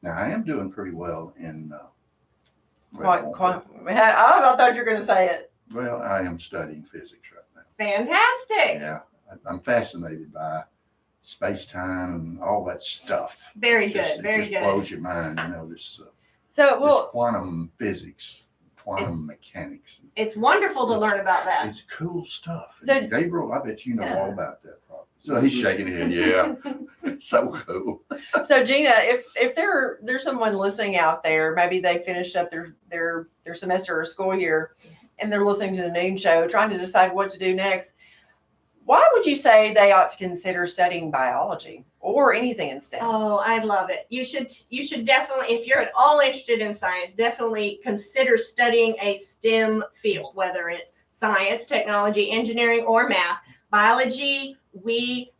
Now I am doing pretty well in I thought you were going to say it. well, I am studying physics right now. Fantastic. Yeah, I'm fascinated by space-time and all that stuff. Very It just- good. Very It just good. blows your mind, this So, well, quantum physics, quantum It's- mechanics. It's wonderful to learn about that. It's cool stuff. So- Gabriel, I bet you know Yeah. all about that problem. So he's shaking his head. Yeah, it's so cool. so Gina, if there's someone listening out there, maybe they finished up their semester or school year, and they're listening to the Noon Show, trying to decide what to do next. Why would you say they ought to consider studying biology or anything in STEM? Oh, I love it. You should definitely, if you're at all interested in science, definitely consider studying a STEM field, whether it's science, technology, engineering, or math. Biology, we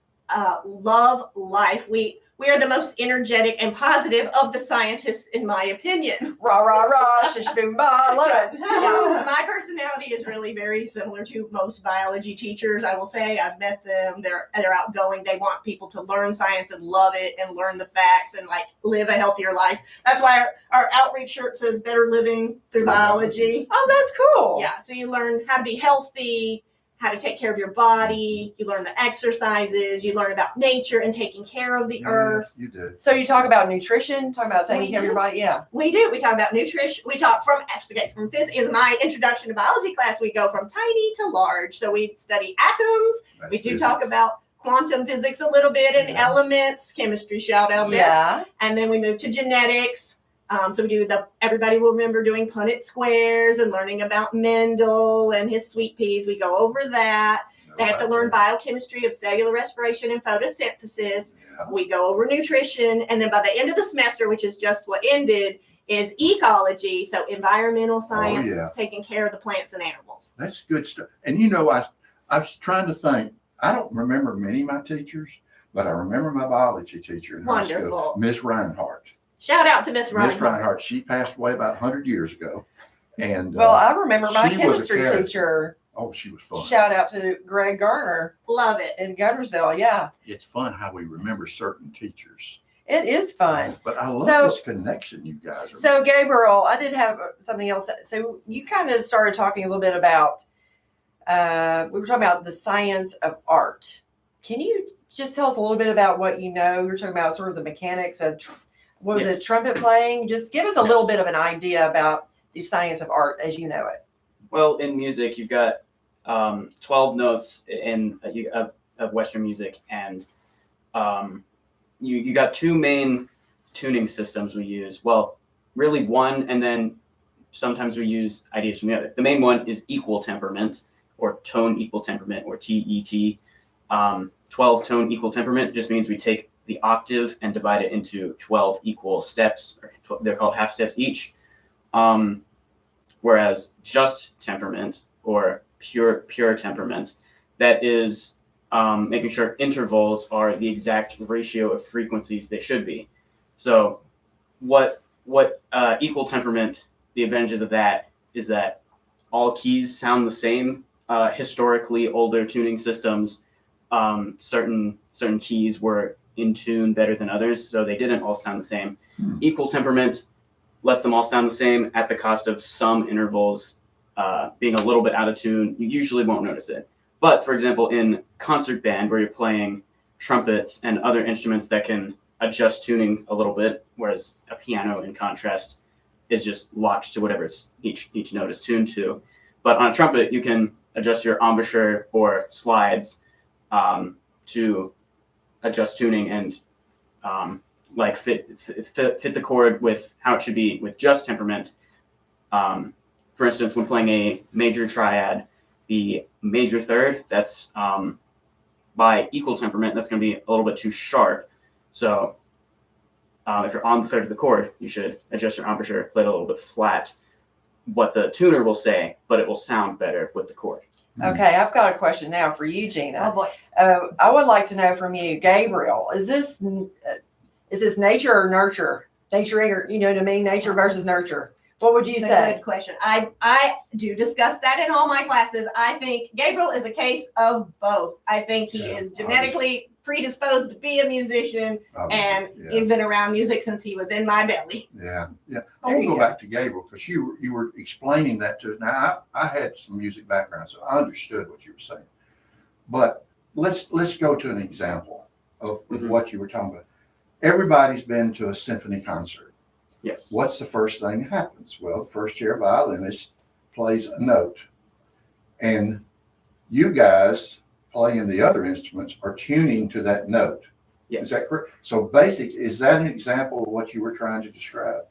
love life. We We are the most energetic and positive of the scientists, in my opinion. Rah, rah, rah, shish, boom, ba. I love it. Yeah, my personality is really very similar to most biology teachers. I will say I've met them. They're outgoing. They want people to learn science and love it and learn the facts and like live a healthier life. That's why our outreach shirt says "Better Living Through Biology." Oh, that's cool. Yeah, so you learn how to be healthy, how to take care of your body. You learn the exercises. You learn about nature and taking care of the earth. You do. So you talk about nutrition, talk about taking We care of your do. body. Yeah. We do. We talk about nutrition. We talk from physics. In my introduction to biology class, we go from tiny to large. So we study atoms. That's We do physics. talk about quantum physics a little bit and Yeah. elements, chemistry shout out there. Yeah. And then we move to genetics. So we do everybody will remember doing Punnett squares and learning about Mendel and his sweet peas. We go over that. They have to learn biochemistry of cellular respiration and photosynthesis. Yeah. We go over nutrition. And then by the end of the semester, which is just what ended, is ecology. So environmental science, yeah. taking care of the plants and animals. That's good stuff. And you know, I was trying to think. I don't remember many of my teachers, but I remember my biology teacher in high school, Wonderful. Miss Reinhardt. Shout out to Miss Reinhardt. Miss Reinhardt. She passed away about 100 years ago. And Well, I remember my she was a chemistry character. teacher. oh, she was fun. Shout out to Greg Garner Love it. in Guntersville. Yeah. It's fun how we remember certain teachers. It is fun. But I love So- this connection you guys are So, Gabriel, I did have something else. So, you kind of started talking a little bit about, we were talking about the science of art. Can you just tell us a little bit about what you know? You're talking about sort of the mechanics of, what was Yes. it, trumpet playing? Just give us a little Yes. bit of an idea about the science of art as you know it. Well, in music, you've got 12 notes of Western music, and you got two main tuning systems we use. Well, really one, and then sometimes we use ideas from the other. The main one is equal temperament, or tone equal temperament, or TET. 12 tone equal temperament just means we take the octave and divide it into 12 equal steps. They're called half steps each. Whereas just temperament, or pure temperament, that is making sure intervals are the exact ratio of frequencies they should be. So what equal temperament, the advantages of that is that all keys sound the same. Historically, older tuning systems, certain keys were in tune better than others, so they didn't all sound the same. Equal temperament lets them all sound the same at the cost of some intervals being a little bit out of tune. You usually won't notice it. But for example, in concert band, where you're playing trumpets and other instruments that can adjust tuning a little bit, whereas a piano, in contrast, is just locked to whatever each note is tuned to. But on a trumpet, you can adjust your embouchure or slides to adjust tuning and like fit the chord with how it should be with just temperament. For instance, when playing a major triad, the major third, that's by equal temperament, that's going to be a little bit too sharp. So if you're on the third of the chord, you should adjust your embouchure, play it a little bit flat, what the tuner will say, but it will sound better with the chord. Okay, I've got a question now for you, Gina. Oh boy. I would like to know from you, Gabriel, is this nature or nurture? Nature, or, you know what I mean? Nature versus nurture. What would you That's a say? good question. I do discuss that in all my classes. I think Gabriel is a case of both. I think he Yeah, is genetically predisposed to be a musician, and yeah. he's been around music since he was in my belly. Yeah, yeah. I There want to you go go. back to Gabriel because you were explaining that to us. Now, I had some music background, so I understood what you were saying. But let's go to an example of Mhm. what you were talking about. Everybody's been to a symphony concert. Yes. What's the first thing that happens? Well, the first chair violinist plays a note, and you guys playing the other instruments are tuning to that note. Yes. Is that correct? So is that an example of what you were trying to describe?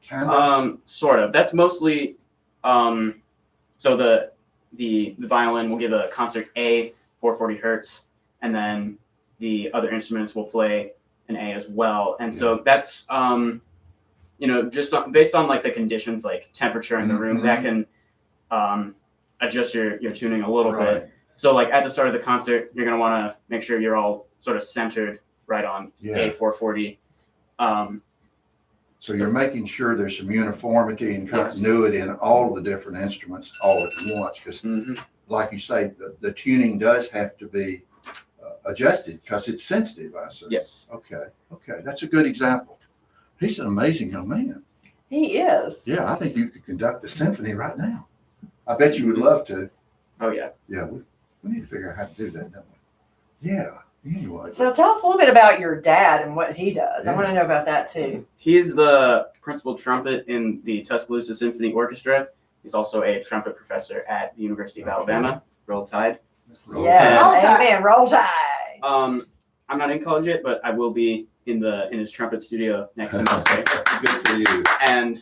Kind of. Sort of. That's mostly so the violin will give a concert A 440 hertz, and then the other instruments will play an A as well. And so that's just based on like the conditions, like temperature in the room, that can adjust your tuning a little bit. Right. So like at the start of the concert, you're gonna want to make sure you're all sort of centered right on Yeah. A440. So you're making sure there's some uniformity and Yes. continuity in all the different instruments all at once. Because, Mhm. like you say, the tuning does have to be adjusted because it's sensitive. I say. Yes. Okay. That's a good example. He's an amazing young man. He is. Yeah, I think you could conduct the symphony right now. I bet you would love to. Oh yeah. Yeah, we need to figure out how to do that, don't we? Yeah. Anyway. So tell us a little bit about your dad and what he does. I Yeah. want to know about that too. He's the principal trumpet in the Tuscaloosa Symphony Orchestra. He's also a trumpet professor at the University of Alabama. Roll Tide. Yeah. Roll Tide. Amen. Roll Tide. I'm not in college yet, but I will be in his trumpet studio next semester. Good for you. And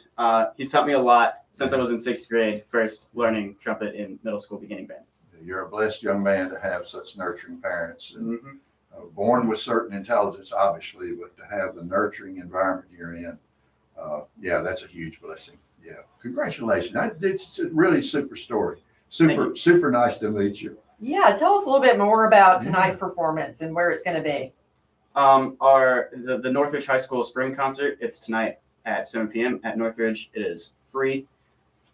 he's taught me a lot since I was in 6th grade, first learning trumpet in middle school beginning band. You're a blessed young man to have such nurturing parents, and Mhm. born with certain intelligence, obviously, but to have the nurturing environment you're in, yeah, that's a huge blessing. Yeah, congratulations. It's a really super story. Thank Super nice to meet you. Yeah. Tell us a little bit more about Yeah. tonight's performance and where it's going to be. The Northridge High School spring concert, it's tonight at 7 p.m. at Northridge. It is free.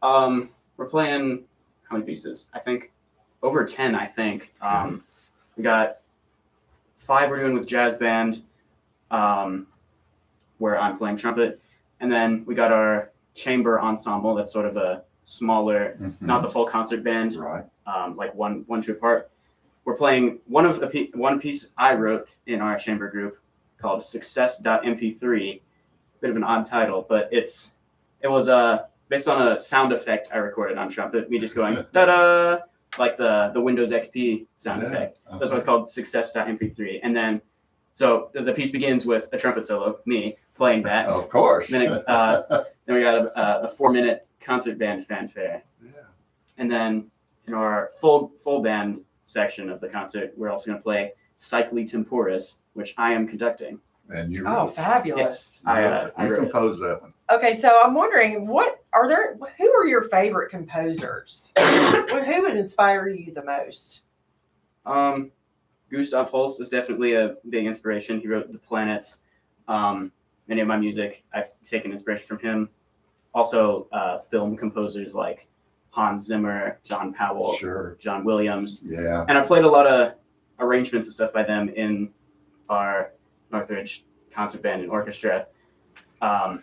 We're playing how many pieces? I think over 10, I think. We got 5 we're doing with jazz band, where I'm playing trumpet. And then we got our chamber ensemble. That's sort of a smaller, Mhm. not the full concert band, Right. like one true part. We're playing one piece I wrote in our chamber group called Success.mp3. Bit of an odd title, but it was based on a sound effect I recorded on trumpet. Me just going da da, like the Windows XP sound Yeah, effect. So that's okay. why it's called Success.mp3. And then so the piece begins with a trumpet solo, me playing that. Of course. Then then we got a 4-minute concert band fanfare. Yeah. And then in our full band section of the concert, we're also going to play Cycli Temporis, which I am conducting. And you Oh, fabulous. Yes, I you wrote it. composed that one. Okay, so I'm wondering, who are your favorite composers? Who would inspire you the most? Gustav Holst is definitely a big inspiration. He wrote The Planets. Many of my music, I've taken inspiration from him. Also, film composers like Hans Zimmer, John Powell, Sure. John Williams. Yeah. And I've played a lot of arrangements and stuff by them in our Northridge concert band and orchestra. I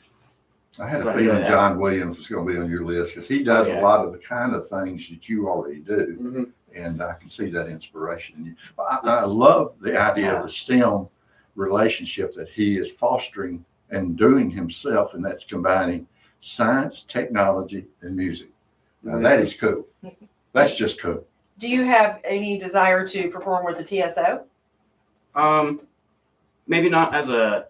had So a I enjoy feeling that. John Williams was going to be on your list because he does Oh, yeah. a lot of the kind of things that you already do. Mhm. And I can see that inspiration in you. I Yes. love the idea of the STEM relationship that he is fostering and doing himself, and that's combining science, technology, and music. Now, that is cool. That's just cool. Do you have any desire to perform with the TSO? Maybe not as a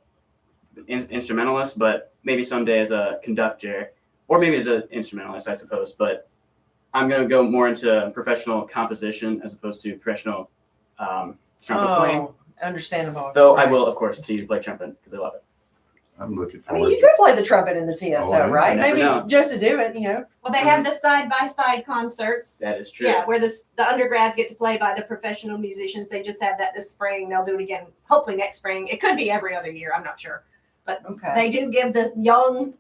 instrumentalist, but maybe someday as a conductor, or maybe as an instrumentalist, I suppose. But I'm going to go more into professional composition as opposed to professional trumpet playing. Understandable. Though I Right. will, of course, continue to play trumpet because I love it. I'm looking I mean, forward you to could play the trumpet in the TSO, Oh, yeah. right? You never Maybe know. just to do it, Well, they have the side-by-side concerts. That is true. Yeah, where the undergrads get to play by the professional musicians. They just had that this spring. They'll do it again, hopefully next spring. It could be every other year. I'm not sure. Okay. They do give the young,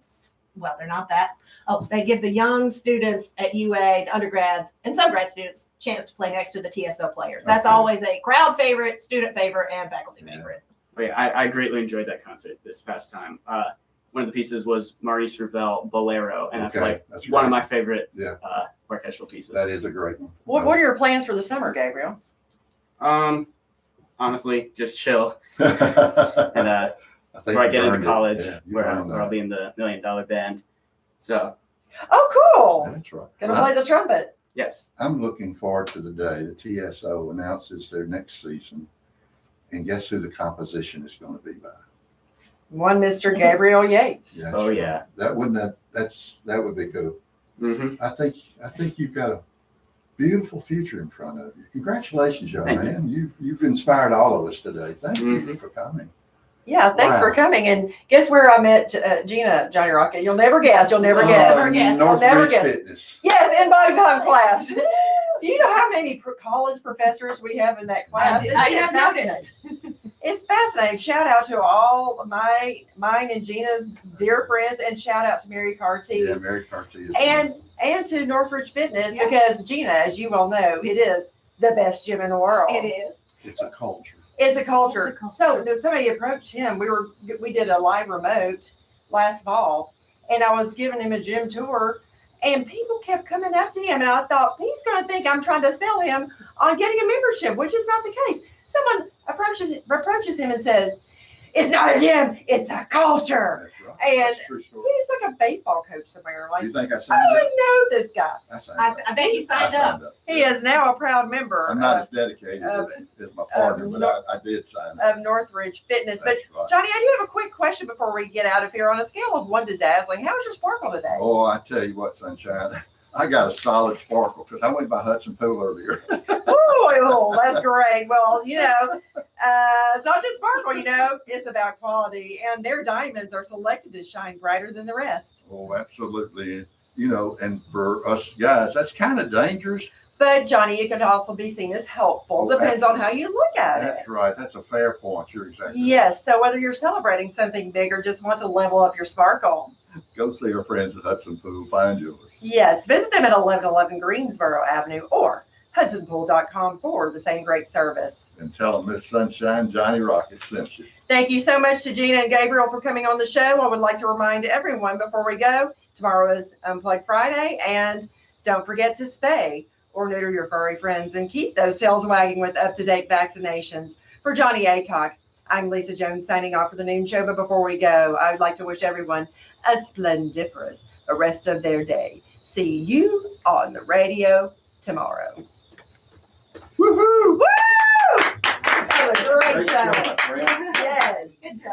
well, they're not that. Oh, they give the young students at UA, the undergrads, and some grad students, chance to play next to the TSO players. That's Okay. always a crowd favorite, student favorite, and faculty Yeah. favorite. Oh, yeah, I greatly enjoyed that concert this past time. One of the pieces was Maurice Ravel Bolero, and that's Okay, like that's one of great. my favorite Yeah. orchestral pieces. That is a great one. What are your plans for the summer, Gabriel? Honestly, just chill. I And think before I you get into earned it. college, Yeah, you where earned I'll that. be in the $1 Million Band. So, Oh, cool. That's right. Gonna Well, play the trumpet. yes. I'm looking forward to the day the TSO announces their next season. And guess who the composition is going to be by? One Mr. Gabriel Yates. Yeah, Oh, yeah. That would be cool. hmm I think you've got a beautiful future in front of you. Congratulations, young Thank you. man. You've inspired all of us today. Thank you Mhm. for coming. Yeah, thanks Wow. for coming. And guess where I met Gina, Johnny Rocket? You'll never guess. You'll never Oh, guess. Never guess. I'll never Northridge guess. Fitness. Yes, in body time class. Do you know how many college professors we have in that class? I have It's noticed. fascinating. It's fascinating. Shout out to all mine and Gina's dear friends, and shout out to Mary Carty Yeah, Mary Carty is. and to Northridge Fitness, Yeah. because Gina, as you well know, it is the best gym in the world. It is. It's a culture. It's a culture. It's a culture. So somebody approached him. We did a live remote last fall, and I was giving him a gym tour, and people kept coming up to him, and I thought he's going to think I'm trying to sell him on getting a membership, which is not the case. Someone approaches him and says, "It's not a gym; it's a culture." That's right. And That's a true story. He's like a baseball coach somewhere. Like, You think I I signed don't up? even know this guy. I signed up. I bet you signed up. He is now a proud member I'm not as dedicated of- as my partner, but I did sign up. of Northridge Fitness. But That's right. Johnny, I do have a quick question before we get out of here. On a scale of 1 to dazzling, how was your sparkle today? Oh, I tell you what, Sunshine, I got a solid sparkle because I went by Hudson Pool earlier. Oh, that's great. Well, it's not just sparkle, it's about quality. And their diamonds are selected to shine brighter than the rest. Oh, absolutely. And for us guys, that's kind of dangerous. But Johnny, it could also be seen as helpful. Oh, Depends on how you look at it. That's right. That's a fair point. You're exactly right. Yes. So whether you're celebrating something big or just want to level up your sparkle, Go see our friends at Hudson Pool Fine Jewelers. yes, visit them at 1111 Greensboro Avenue or hudsonpool.com for the same great service. And tell them Miss Sunshine, Johnny Rocket sent you. Thank you so much to Gina and Gabriel for coming on the show. I would like to remind everyone before we go, tomorrow is Unplugged Friday, and don't forget to spay or neuter your furry friends and keep those tails wagging with up-to-date vaccinations. For Johnny Aycock, I'm Lisa Jones signing off for the Noon Show. But before we go, I would like to wish everyone a splendiferous rest of their day. See you on the radio tomorrow. Woohoo! Woo! That was a great Great show. show, my friend. Yes. Good job.